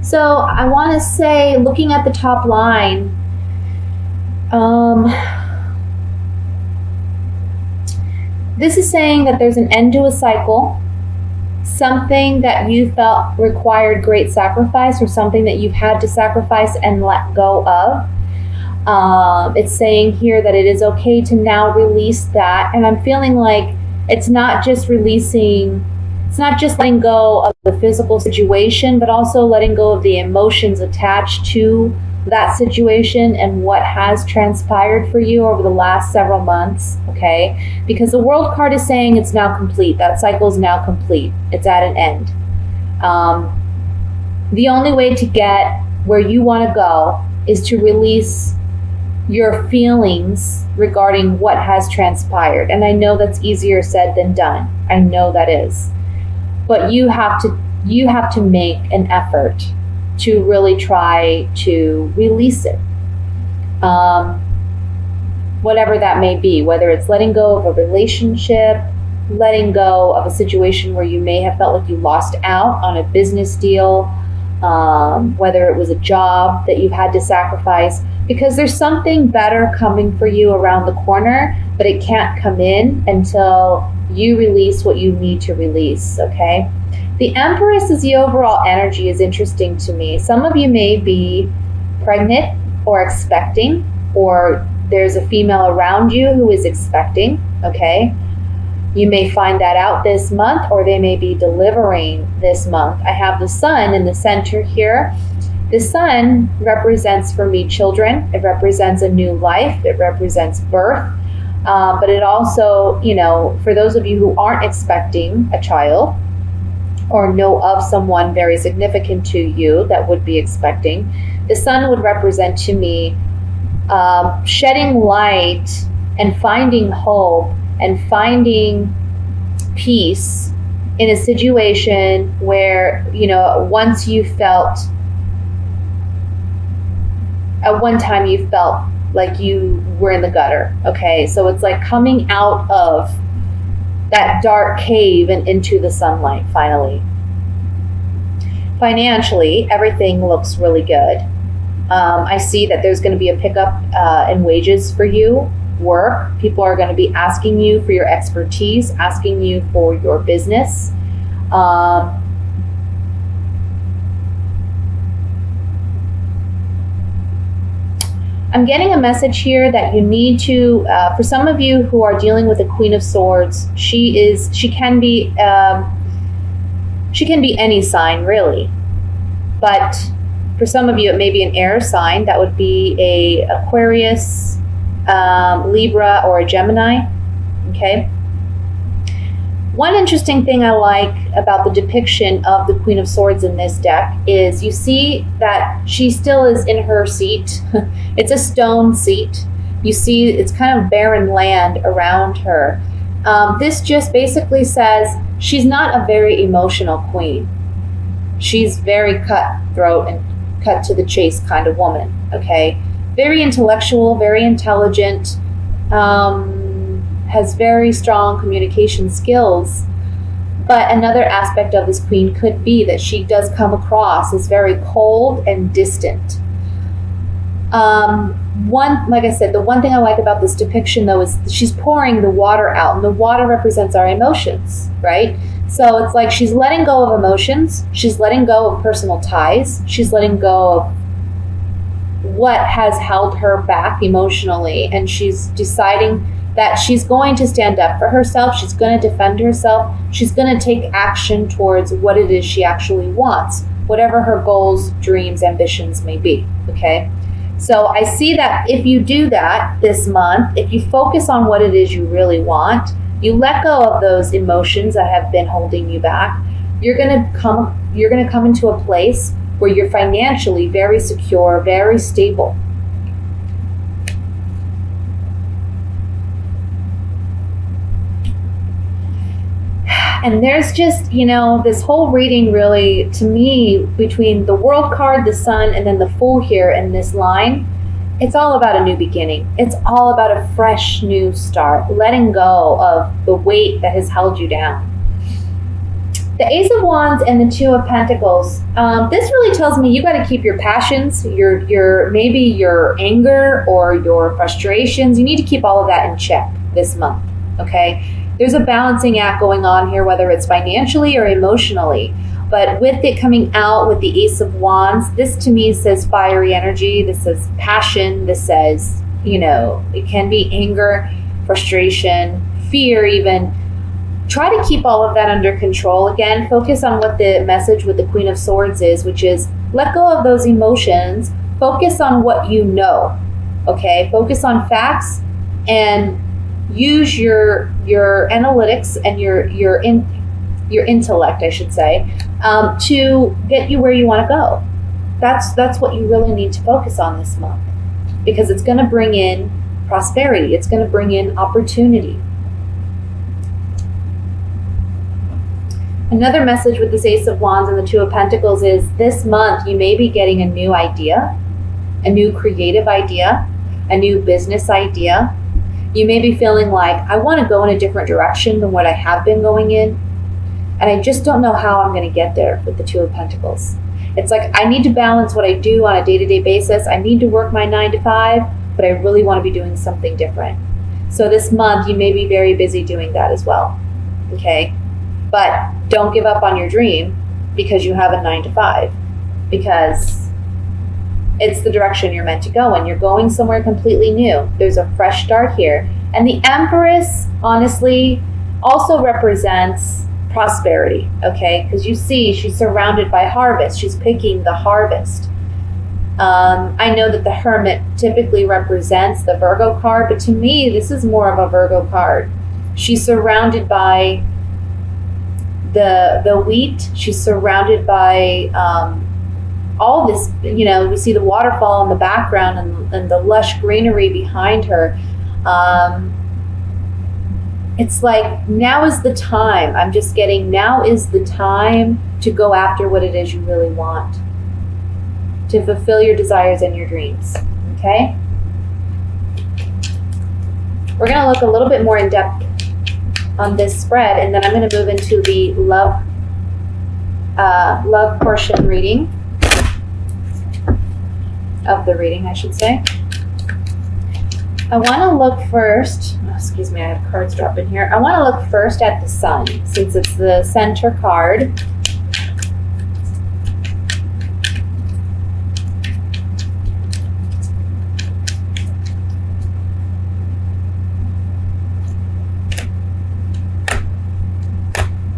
So I want to say, looking at the top line, this is saying that there's an end to a cycle, something that you felt required great sacrifice, or something that you've had to sacrifice and let go of. It's saying here that it is okay to now release that. And I'm feeling like it's not just letting go of the physical situation, but also letting go of the emotions attached to that situation and what has transpired for you over the last several months, okay? Because the World card is saying it's now complete. That cycle is now complete. It's at an end. The only way to get where you want to go is to release your feelings regarding what has transpired. And I know that's easier said than done. I know that is. But you have to make an effort to really try to release it. Whatever that may be, whether it's letting go of a relationship, letting go of a situation where you may have felt like you lost out on a business deal, whether it was a job that you've had to sacrifice, because there's something better coming for you around the corner, but it can't come in until you release what you need to release, okay? The Empress is the overall energy is interesting to me. Some of you may be pregnant or expecting, or there's a female around you who is expecting, okay? You may find that out this month, or they may be delivering this month. I have the Sun in the center here. The Sun represents for me children. It represents a new life. It represents birth. But it also, for those of you who aren't expecting a child, or know of someone very significant to you that would be expecting, the Sun would represent to me shedding light and finding hope and finding peace in a situation where, once you felt, at one time you felt like you were in the gutter, okay? So it's like coming out of that dark cave and into the sunlight finally. Financially, everything looks really good. I see that there's going to be a pickup in wages for you, work. People are going to be asking you for your expertise, asking you for your business. I'm getting a message here that you need to, for some of you who are dealing with the Queen of Swords, she can be any sign really, but for some of you it may be an air sign. That would be a Aquarius, Libra, or a Gemini. Okay. One interesting thing I like about the depiction of the Queen of Swords in this deck is you see that she still is in her seat. It's a stone seat. You see it's kind of barren land around her. This just basically says she's not a very emotional queen. She's very cutthroat and cut to the chase kind of woman, okay? Very intellectual, very intelligent, has very strong communication skills. But another aspect of this queen could be that she does come across as very cold and distant. Like I said, the one thing I like about this depiction though is she's pouring the water out, and the water represents our emotions, right? So it's like she's letting go of emotions, she's letting go of personal ties, she's letting go of what has held her back emotionally, and she's deciding that she's going to stand up for herself, she's going to defend herself, she's going to take action towards what it is she actually wants, whatever her goals, dreams, ambitions may be, okay? So I see that if you do that this month, if you focus on what it is you really want, you let go of those emotions that have been holding you back, you're going to come into a place where you're financially very secure, very stable. And there's just, this whole reading really, to me, between the World card, the Sun, and then the Fool here in this line, it's all about a new beginning. It's all about a fresh new start, letting go of the weight that has held you down. The Ace of Wands and the Two of Pentacles. This really tells me you got to keep your passions, your maybe your anger or your frustrations. You need to keep all of that in check this month. Okay, there's a balancing act going on here, whether it's financially or emotionally. But with it coming out with the Ace of Wands, this to me says fiery energy. This says passion. This says, it can be anger, frustration, fear even. Try to keep all of that under control. Again, focus on what the message with the Queen of Swords is, which is let go of those emotions. Focus on what you know, okay? Focus on facts and use your analytics and your intellect, I should say, to get you where you want to go. That's what you really need to focus on this month, because it's going to bring in prosperity. It's going to bring in opportunity. Another message with this Ace of Wands and the Two of Pentacles is this month you may be getting a new idea, a new creative idea, a new business idea. You may be feeling like, I want to go in a different direction than what I have been going in, and I just don't know how I'm going to get there with the Two of Pentacles. It's like I need to balance what I do on a day-to-day basis. I need to work my 9 to 5, but I really want to be doing something different. So this month you may be very busy doing that as well, okay? But don't give up on your dream because you have a 9 to 5, because it's the direction you're meant to go in. You're going somewhere completely new. There's a fresh start here. And the Empress, honestly, also represents prosperity, okay? Because you see, she's surrounded by harvest. She's picking the harvest. I know that the Hermit typically represents the Virgo card, but to me, this is more of a Virgo card. She's surrounded by the wheat. She's surrounded by all this, we see the waterfall in the background and the lush greenery behind her. It's like, now is the time. I'm just getting, now is the time to go after what it is you really want, to fulfill your desires and your dreams, okay? We're going to look a little bit more in depth on this spread, and then I'm going to move into the love portion reading of the reading, I should say. I want to look first, excuse me, I have cards dropping here. I want to look first at the Sun, since it's the center card.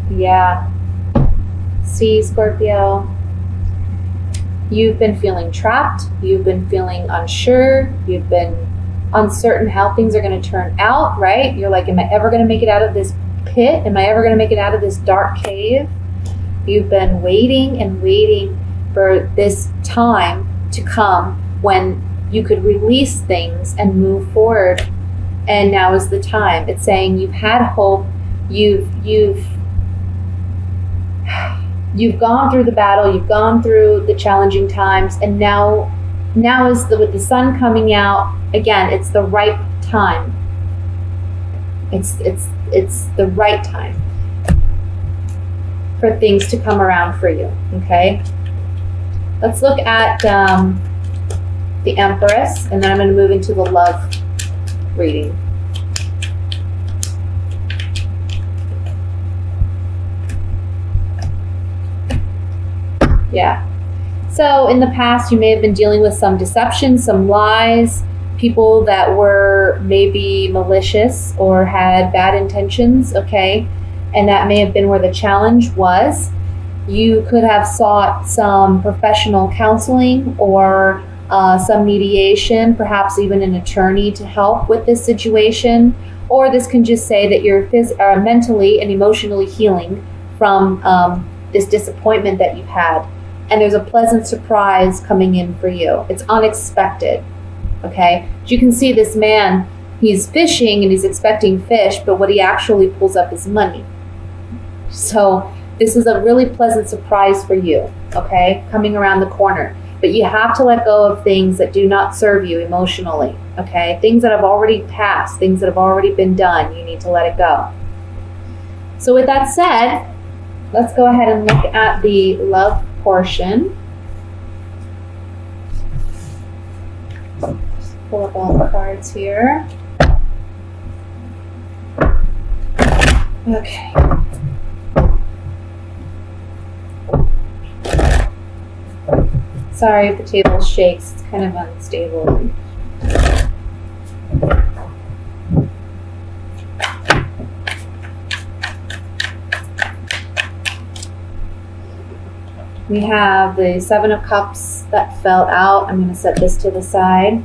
Yeah. See, Scorpio, you've been feeling trapped. You've been feeling unsure. You've been uncertain how things are going to turn out, right? You're like, am I ever going to make it out of this pit? Am I ever going to make it out of this dark cave? You've been waiting and waiting for this time to come when you could release things and move forward. And now is the time. It's saying you've had hope. You've gone through the battle, you've gone through the challenging times, and now is with the Sun coming out again. It's the right time. It's the right time for things to come around for you. Okay, let's look at the Empress, and then I'm going to move into the love reading. Yeah. So in the past, you may have been dealing with some deception, some lies, people that were maybe malicious or had bad intentions, okay? And that may have been where the challenge was. You could have sought some professional counseling or some mediation, perhaps even an attorney to help with this situation. Or this can just say that you're mentally and emotionally healing from this disappointment that you've had. And there's a pleasant surprise coming in for you. It's unexpected, okay? As you can see, this man, he's fishing and he's expecting fish, but what he actually pulls up is money. So this is a really pleasant surprise for you, okay? Coming around the corner. But you have to let go of things that do not serve you emotionally, okay? Things that have already passed, things that have already been done, you need to let it go. So with that said, let's go ahead and look at the love portion. Just pull up all the cards here. Okay. Sorry if the table shakes, it's kind of unstable. We have the Seven of Cups that fell out. I'm going to set this to the side.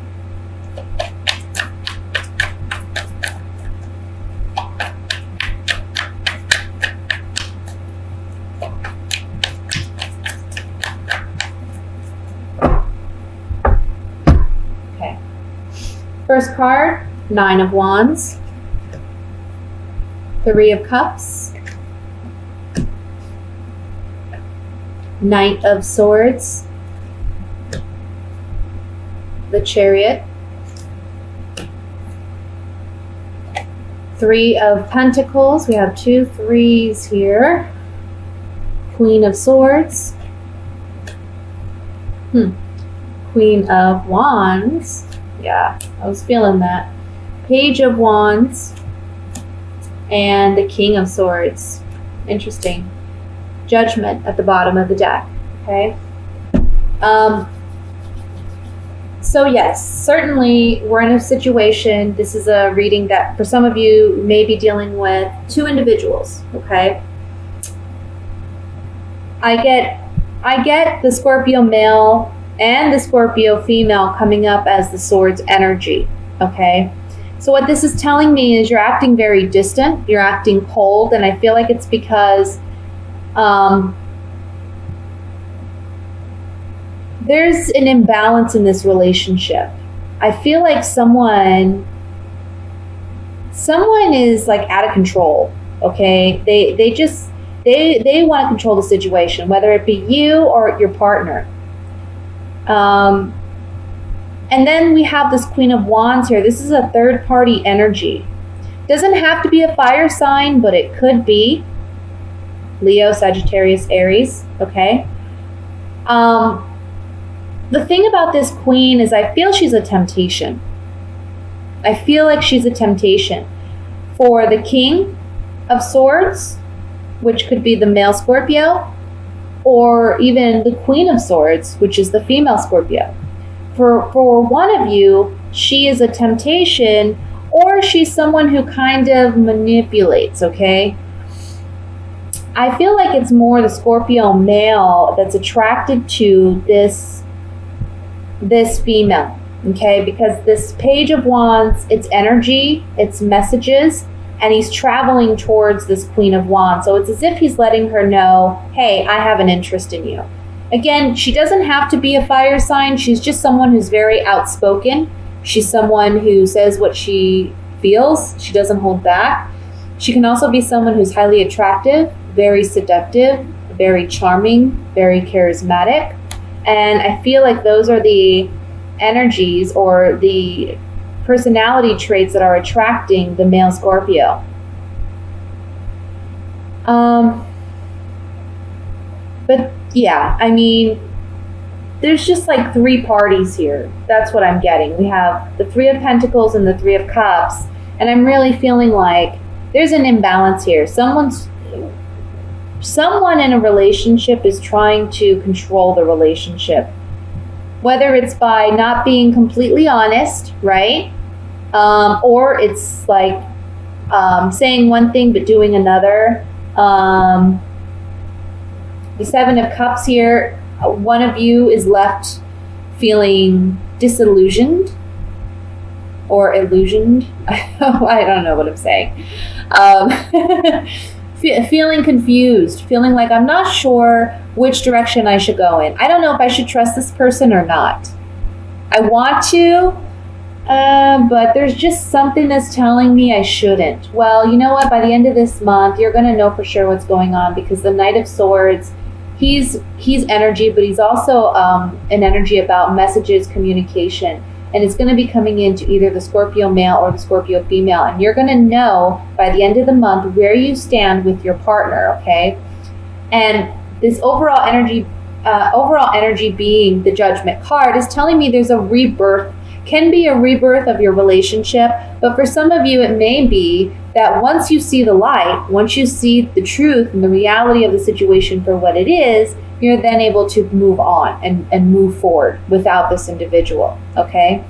Okay. First card, Nine of Wands, Three of Cups, Knight of Swords, the Chariot, Three of Pentacles. We have 2 threes here. Queen of Swords, Queen of Wands. Yeah, I was feeling that. Page of Wands, and the King of Swords. Interesting. Judgment at the bottom of the deck. Okay. So yes, certainly we're in a situation. This is a reading that for some of you may be dealing with 2 individuals. Okay. I get the Scorpio male and the Scorpio female coming up as the Swords energy. Okay. So what this is telling me is you're acting very distant. You're acting cold, and I feel like it's because there's an imbalance in this relationship. I feel like someone is like out of control. Okay, they want to control the situation, whether it be you or your partner. And then we have this Queen of Wands here. This is a third party energy. Doesn't have to be a fire sign, but it could be Leo, Sagittarius, Aries. Okay. The thing about this queen is I feel she's a temptation. I feel like she's a temptation for the King of Swords, which could be the male Scorpio, or even the Queen of Swords, which is the female Scorpio. For one of you, she is a temptation, or she's someone who kind of manipulates, okay? I feel like it's more the Scorpio male that's attracted to this female, okay? Because this Page of Wands, it's energy, it's messages, and he's traveling towards this Queen of Wands. So it's as if he's letting her know, hey, I have an interest in you. Again, she doesn't have to be a fire sign. She's just someone who's very outspoken. She's someone who says what she feels. She doesn't hold back. She can also be someone who's highly attractive, very seductive, very charming, very charismatic. And I feel like those are the energies or the personality traits that are attracting the male Scorpio. But yeah, I mean, there's just like 3 parties here. That's what I'm getting. We have the 3 of Pentacles and the 3 of Cups. And I'm really feeling like there's an imbalance here. Someone in a relationship is trying to control the relationship. Whether it's by not being completely honest, right? Or it's like saying one thing but doing another. The 7 of Cups here, one of you is left feeling disillusioned or illusioned. I don't know what I'm saying. Feeling confused, feeling like I'm not sure which direction I should go in. I don't know if I should trust this person or not. I want to, but there's just something that's telling me I shouldn't. Well, you know what? By the end of this month, you're going to know for sure what's going on, because the Knight of Swords, he's energy, but he's also an energy about messages, communication. And it's going to be coming into either the Scorpio male or the Scorpio female. And you're going to know by the end of the month where you stand with your partner, okay? And this overall energy being the Judgment card is telling me there's a rebirth, can be a rebirth of your relationship. But for some of you, it may be that once you see the light, once you see the truth and the reality of the situation for what it is, you're then able to move on and move forward without this individual, okay?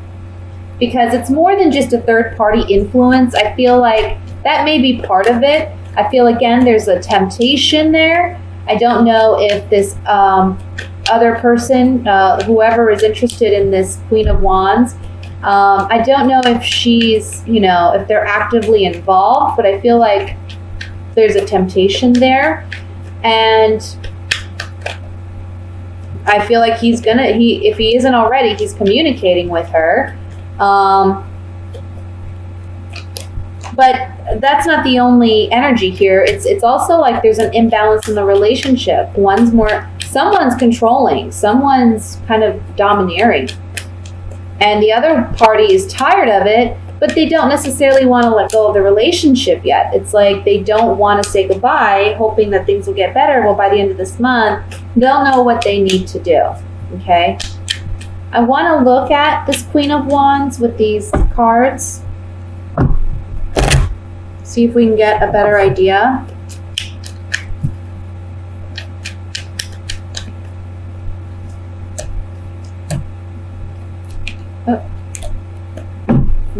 Because it's more than just a third-party influence. I feel like that may be part of it. I feel, again, there's a temptation there. I don't know if this other person, whoever is interested in this Queen of Wands, I don't know if she's, if they're actively involved, but I feel like there's a temptation there. And I feel like if he isn't already, he's communicating with her. But that's not the only energy here. It's also like there's an imbalance in the relationship. Someone's controlling, someone's kind of domineering. And the other party is tired of it, but they don't necessarily want to let go of the relationship yet. It's like they don't want to say goodbye, hoping that things will get better. Well, by the end of this month, they'll know what they need to do, okay? I want to look at this Queen of Wands with these cards. See if we can get a better idea.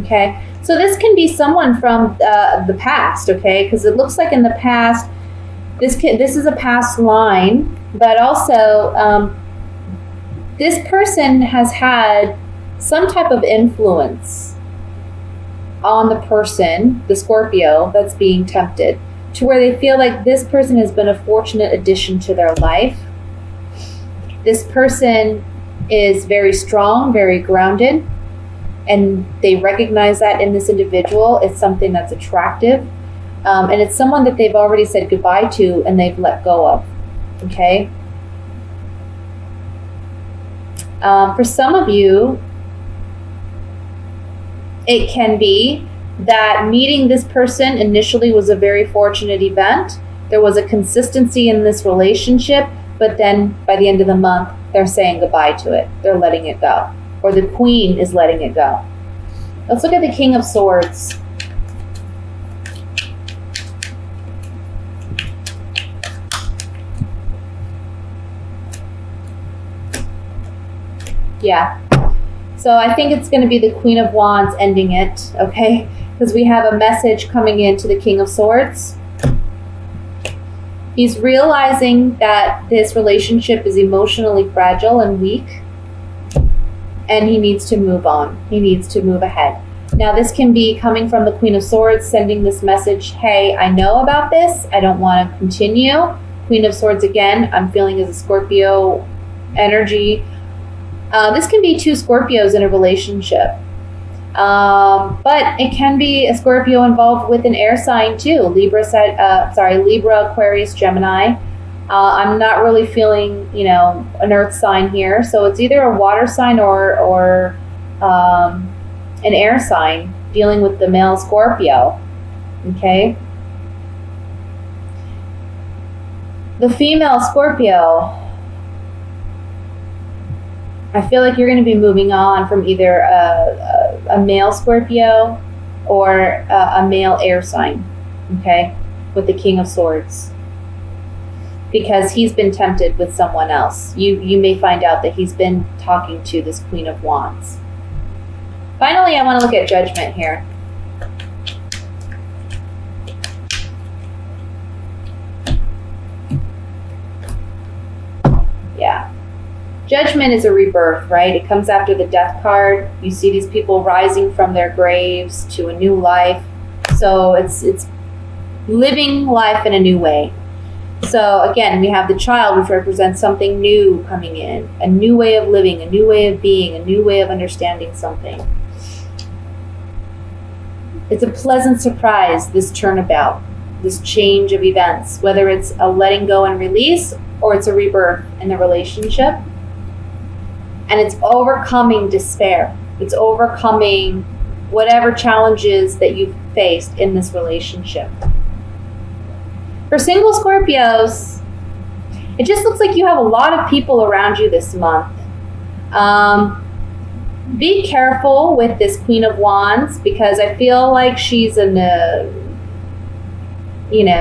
Okay, so this can be someone from the past, okay? Because it looks like in the past, this is a past line, but also this person has had some type of influence on the person, the Scorpio, that's being tempted, to where they feel like this person has been a fortunate addition to their life. This person is very strong, very grounded, and they recognize that in this individual. It's something that's attractive, and it's someone that they've already said goodbye to and they've let go of, okay? For some of you, it can be that meeting this person initially was a very fortunate event. There was a consistency in this relationship, but then by the end of the month, they're saying goodbye to it. They're letting it go. Or the Queen is letting it go. Let's look at the King of Swords. Yeah. So I think it's going to be the Queen of Wands ending it, okay? Because we have a message coming in to the King of Swords. He's realizing that this relationship is emotionally fragile and weak, and he needs to move on. He needs to move ahead. Now, this can be coming from the Queen of Swords, sending this message, hey, I know about this. I don't want to continue. Queen of Swords, again, I'm feeling is a Scorpio energy. This can be two Scorpios in a relationship. But it can be a Scorpio involved with an air sign too. Libra, Aquarius, Gemini. I'm not really feeling, an earth sign here. So it's either a water sign or an air sign dealing with the male Scorpio. Okay. The female Scorpio, I feel like you're going to be moving on from either a male Scorpio or a male air sign, okay, with the King of Swords. Because he's been tempted with someone else. You may find out that he's been talking to this Queen of Wands. Finally, I want to look at Judgment here. Yeah. Judgment is a rebirth, right? It comes after the Death card. You see these people rising from their graves to a new life. So it's living life in a new way. So again, we have the Child, which represents something new coming in, a new way of living, a new way of being, a new way of understanding something. It's a pleasant surprise, this turnabout, this change of events, whether it's a letting go and release or it's a rebirth in the relationship. And it's overcoming despair. It's overcoming whatever challenges that you've faced in this relationship. For single Scorpios, It just looks like you have a lot of people around you this month. Be careful with this Queen of Wands, because I feel like she's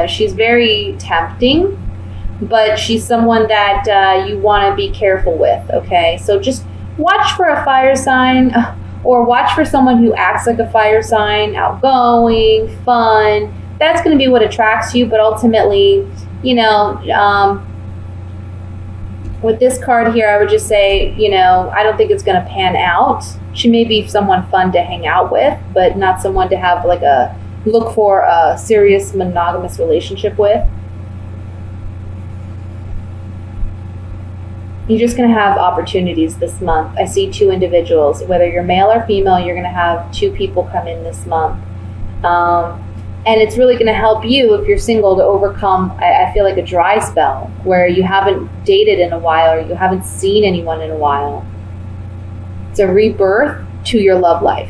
she's very tempting, but she's someone that you want to be careful with, okay? So just watch for a fire sign, or watch for someone who acts like a fire sign, outgoing, fun. That's going to be what attracts you, but ultimately, with this card here, I would just say, I don't think it's going to pan out. She may be someone fun to hang out with, but not someone to have look for a serious monogamous relationship with. You're just going to have opportunities this month. I see 2 individuals. Whether you're male or female, you're going to have 2 people come in this month. And it's really going to help you, if you're single, to overcome, I feel like, a dry spell where you haven't dated in a while, or you haven't seen anyone in a while. It's a rebirth to your love life.